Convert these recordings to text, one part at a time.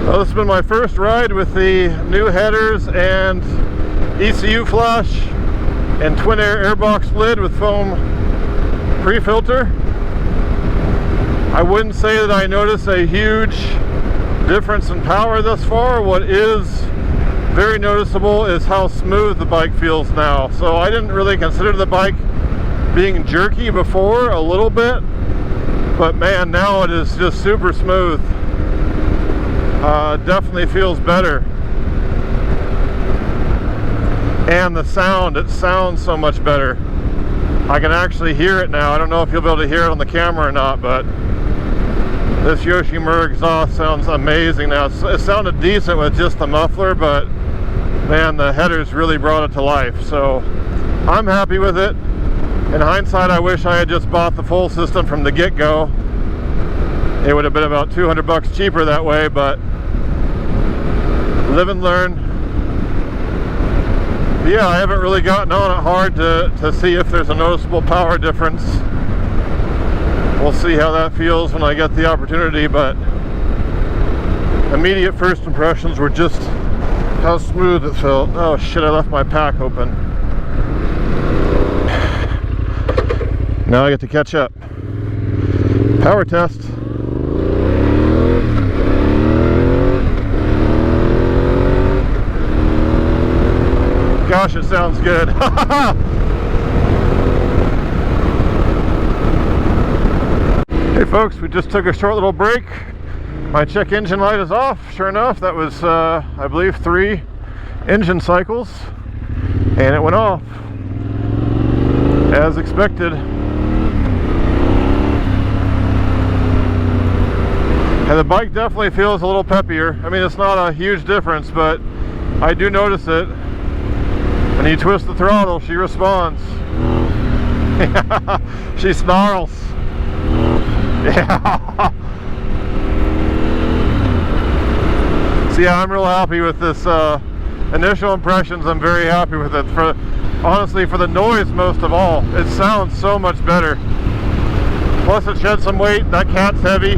Well, this has been my first ride with the new headers and ECU flush and twin air airbox lid with foam pre-filter. I wouldn't say that I noticed a huge difference in power thus far. What is very noticeable is how smooth the bike feels now. So I didn't really consider the bike being jerky before, a little bit, but man, now it is just super smooth. Definitely feels better. And the sound, it sounds so much better. I can actually hear it now. I don't know if you'll be able to hear it on the camera or not, but this Yoshimura exhaust sounds amazing now. It sounded decent with just the muffler, but man, the headers really brought it to life. So I'm happy with it. In hindsight, I wish I had just bought the full system from the get-go. It would have been about 200 bucks cheaper that way, but live and learn. Yeah, I haven't really gotten on it hard to see if there's a noticeable power difference. We'll see how that feels when I get the opportunity, but immediate first impressions were just how smooth it felt. Oh shit, I left my pack open. Now I get to catch up. Power test. Gosh, it sounds good. Hey folks, we just took a short little break. My check engine light is off. Sure enough, that was I believe 3 engine cycles, and it went off as expected. And the bike definitely feels a little peppier. I mean, it's not a huge difference, but I do notice it. When you twist the throttle, she responds. She snarls. Yeah. So yeah, I'm real happy with this. Initial impressions, I'm very happy with it. Honestly, for the noise most of all, it sounds so much better. Plus it shed some weight, that cat's heavy,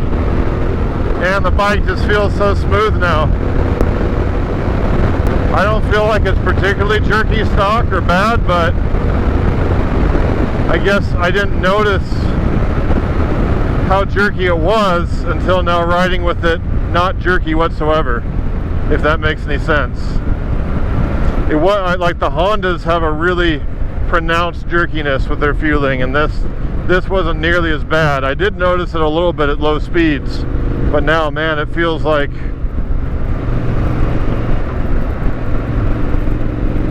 and the bike just feels so smooth now. I don't feel like it's particularly jerky stock or bad, but I guess I didn't notice how jerky it was until now riding with it not jerky whatsoever, if that makes any sense. It was like the Hondas have a really pronounced jerkiness with their fueling, and this wasn't nearly as bad. I did notice it a little bit at low speeds, but now, man, it feels like,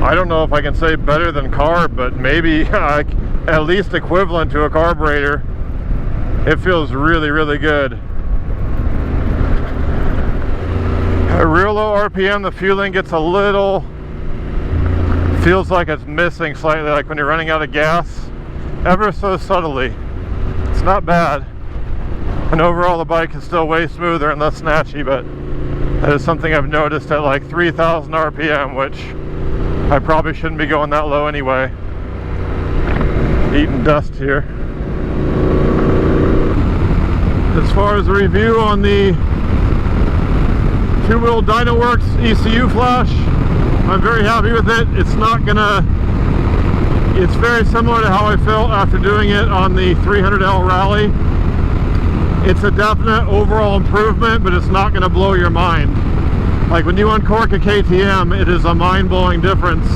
I don't know if I can say better than carb, but maybe at least equivalent to a carburetor. It feels really, really good. At real low RPM, the fueling gets a little, feels like it's missing slightly, like when you're running out of gas, ever so subtly. It's not bad. And overall, the bike is still way smoother and less snatchy, but that is something I've noticed at like 3,000 RPM, which I probably shouldn't be going that low anyway. Eating dust here. As far as a review on the two-wheel DynoWorks ECU flash, I'm very happy with it. It's very similar to how I felt after doing it on the 300L Rally. It's a definite overall improvement, but it's not going to blow your mind. Like when you uncork a KTM, it is a mind-blowing difference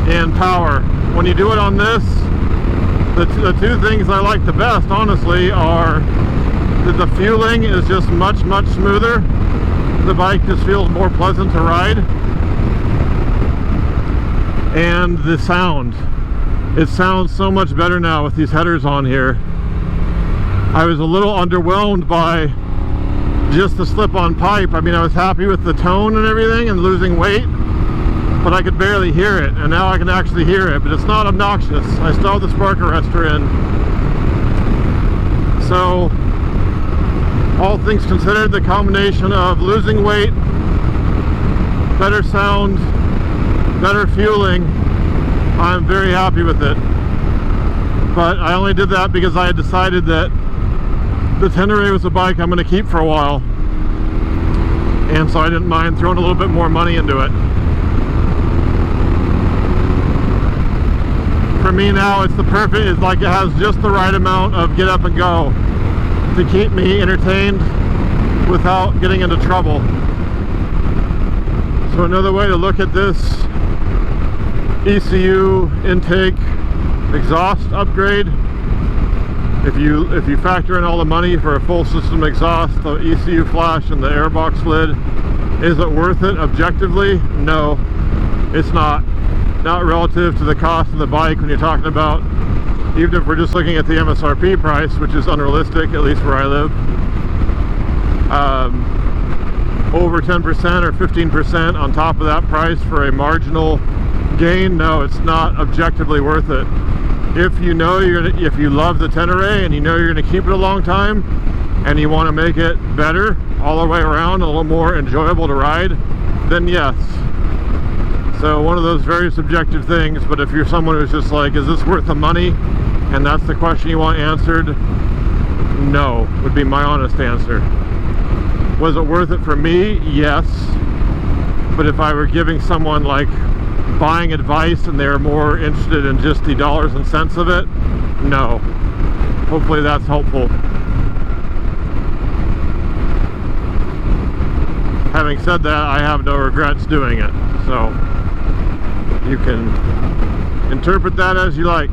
in power. When you do it on this, the two things I like the best, honestly, are that the fueling is just much, much smoother. The bike just feels more pleasant to ride. And the sound. It sounds so much better now with these headers on here. I was a little underwhelmed by just the slip-on pipe. I mean, I was happy with the tone and everything and losing weight, but I could barely hear it, and now I can actually hear it, but it's not obnoxious. I still have the spark arrestor in. So, all things considered, the combination of losing weight, better sound, better fueling, I'm very happy with it. But I only did that because I had decided that the Tenere was a bike I'm going to keep for a while. and so I didn't mind throwing a little bit more money into it. For me now, it's like it has just the right amount of get up and go to keep me entertained without getting into trouble. So another way to look at this ECU intake exhaust upgrade, if you factor in all the money for a full system exhaust, the ECU flash and the airbox lid, is it worth it objectively? No, it's not. Not relative to the cost of the bike when you're talking about, even if we're just looking at the MSRP price, which is unrealistic, at least where I live. Over 10% or 15% on top of that price for a marginal gain, no, it's not objectively worth it. If you know if you love the Tenere and you know you're going to keep it a long time and you want to make it better all the way around, a little more enjoyable to ride, then yes. So one of those very subjective things, but if you're someone who's just like, is this worth the money? And that's the question you want answered, no, would be my honest answer. Was it worth it for me? Yes. But if I were giving someone like buying advice and they're more interested in just the dollars and cents of it, no. Hopefully that's helpful. Having said that, I have no regrets doing it. So you can interpret that as you like.